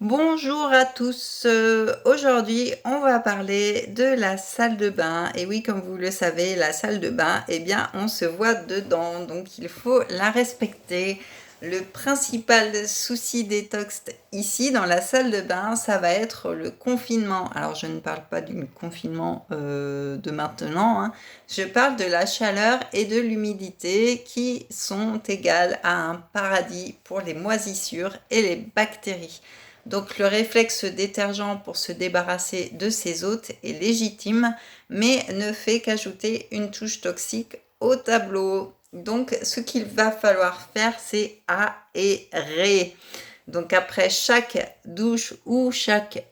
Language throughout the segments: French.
Bonjour à tous. Aujourd'hui, on va parler de la salle de bain. Et oui, comme vous le savez, la salle de bain, eh bien, on se voit dedans, donc il faut la respecter. Le principal souci détox ici dans la salle de bain, ça va être le confinement. Alors, je ne parle pas du confinement de maintenant, hein. Je parle de la chaleur et de l'humidité qui sont égales à un paradis pour les moisissures et les bactéries. Donc le réflexe détergent pour se débarrasser de ces hôtes est légitime, mais ne fait qu'ajouter une touche toxique au tableau. Donc ce qu'il va falloir faire, c'est aérer. Donc après chaque douche ou chaque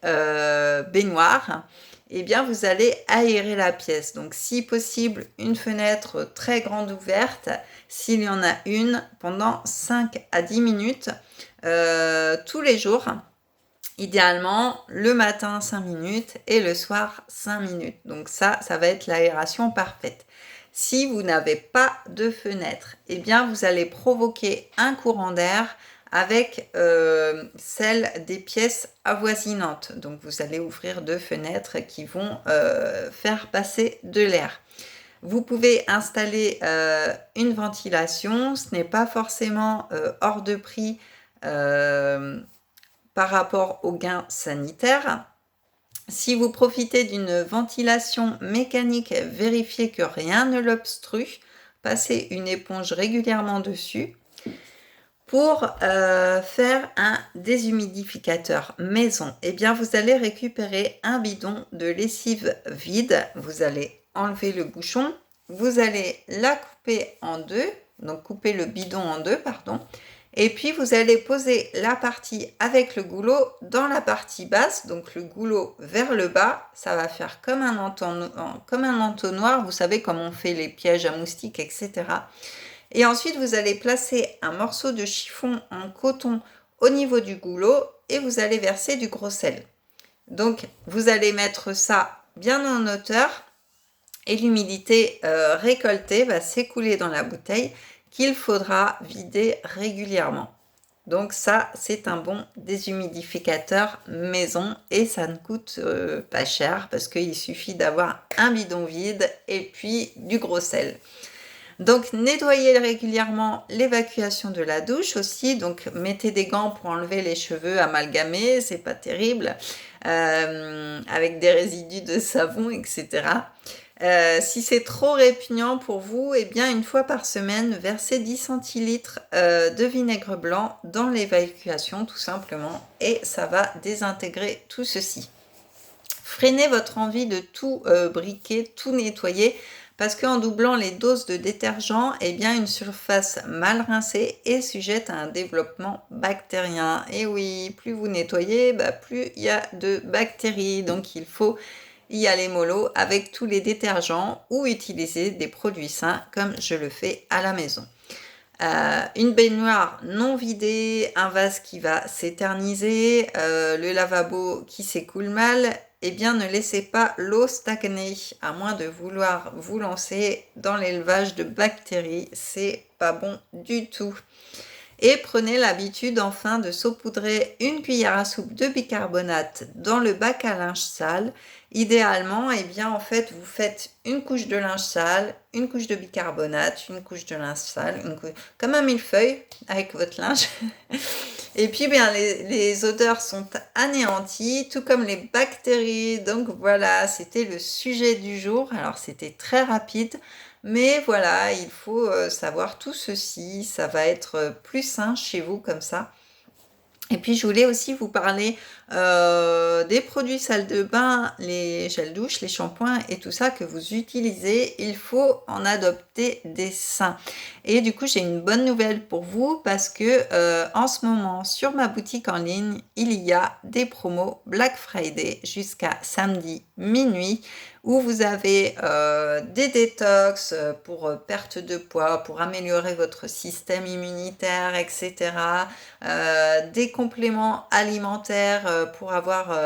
baignoire, eh bien vous allez aérer la pièce. Donc si possible, une fenêtre très grande ouverte, s'il y en a une, pendant 5 à 10 minutes tous les jours. Idéalement, le matin 5 minutes et le soir 5 minutes. Donc ça va être l'aération parfaite. Si vous n'avez pas de fenêtre, eh bien vous allez provoquer un courant d'air avec celle des pièces avoisinantes. Donc vous allez ouvrir 2 fenêtres qui vont faire passer de l'air. Vous pouvez installer une ventilation, ce n'est pas forcément hors de prix par rapport aux gains sanitaires. Si vous profitez d'une ventilation mécanique, vérifiez que rien ne l'obstrue. Passez une éponge régulièrement dessus. Pour faire un déshumidificateur maison, eh bien vous allez récupérer un bidon de lessive vide. Vous allez enlever le bouchon. Vous allez la couper en deux. Donc couper le bidon en deux, pardon. Et puis vous allez poser la partie avec le goulot dans la partie basse, donc le goulot vers le bas, ça va faire comme un entonnoir, vous savez comme on fait les pièges à moustiques, etc. Et ensuite vous allez placer un morceau de chiffon en coton au niveau du goulot et vous allez verser du gros sel. Donc vous allez mettre ça bien en hauteur et l'humidité récoltée va s'écouler dans la bouteille qu'il faudra vider régulièrement. Donc ça, c'est un bon déshumidificateur maison et ça ne coûte pas cher parce qu'il suffit d'avoir un bidon vide et puis du gros sel. Donc nettoyez régulièrement l'évacuation de la douche aussi, donc mettez des gants pour enlever les cheveux amalgamés, c'est pas terrible, avec des résidus de savon, etc. Si c'est trop répugnant pour vous, eh bien une fois par semaine, versez 10 centilitres de vinaigre blanc dans l'évacuation tout simplement et ça va désintégrer tout ceci. Freinez votre envie de tout briquer, tout nettoyer parce qu'en doublant les doses de détergent, eh bien une surface mal rincée est sujette à un développement bactérien. Et oui, plus vous nettoyez, plus il y a de bactéries. Donc il faut y aller mollo avec tous les détergents ou utiliser des produits sains comme je le fais à la maison. Une baignoire non vidée, un vase qui va s'éterniser, le lavabo qui s'écoule mal, eh bien ne laissez pas l'eau stagner, à moins de vouloir vous lancer dans l'élevage de bactéries, c'est pas bon du tout. Et prenez l'habitude enfin de saupoudrer une cuillère à soupe de bicarbonate dans le bac à linge sale. Idéalement, eh bien, en fait, vous faites une couche de linge sale, une couche de bicarbonate, une couche de linge sale, comme un millefeuille avec votre linge. Et puis, bien, les odeurs sont anéanties, tout comme les bactéries. Donc voilà, c'était le sujet du jour. Alors, c'était très rapide. Mais voilà, il faut savoir tout ceci, ça va être plus sain chez vous comme ça. Et puis je voulais aussi vous parler des produits salle de bain, les gels douche, les shampoings et tout ça que vous utilisez. Il faut en adopter des sains. Et du coup, j'ai une bonne nouvelle pour vous parce que en ce moment, sur ma boutique en ligne, il y a des promos Black Friday jusqu'à samedi minuit où vous avez des détox pour perte de poids, pour améliorer votre système immunitaire, etc. Des compléments alimentaires pour avoir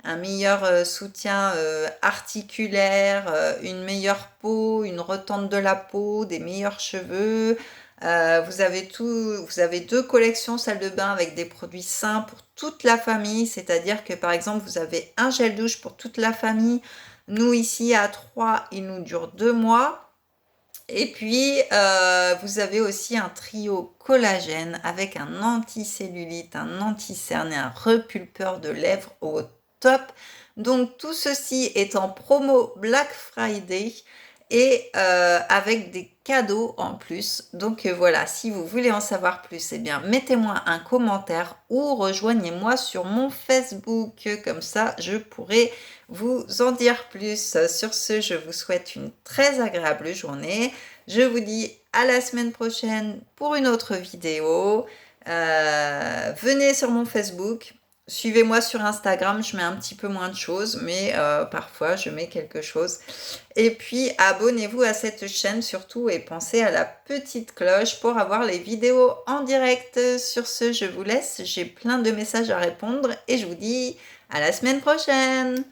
un meilleur soutien articulaire, une meilleure peau, une retente de la peau, des meilleurs cheveux, Vous avez 2 collections salle de bain avec des produits sains pour toute la famille. C'est-à-dire que, par exemple, vous avez un gel douche pour toute la famille. Nous, ici, à 3, il nous dure 2 mois. Et puis, vous avez aussi un trio collagène avec un anticellulite, un anti-cerne et un repulpeur de lèvres au top. Donc, tout ceci est en promo Black Friday et avec des cadeaux en plus. Donc voilà, si vous voulez en savoir plus, eh bien, mettez-moi un commentaire ou rejoignez-moi sur mon Facebook. Comme ça, je pourrai vous en dire plus. Sur ce, je vous souhaite une très agréable journée. Je vous dis à la semaine prochaine pour une autre vidéo. Venez sur mon Facebook. Suivez-moi sur Instagram, je mets un petit peu moins de choses, mais parfois je mets quelque chose. Et puis abonnez-vous à cette chaîne surtout et pensez à la petite cloche pour avoir les vidéos en direct. Sur ce, je vous laisse, j'ai plein de messages à répondre et je vous dis à la semaine prochaine.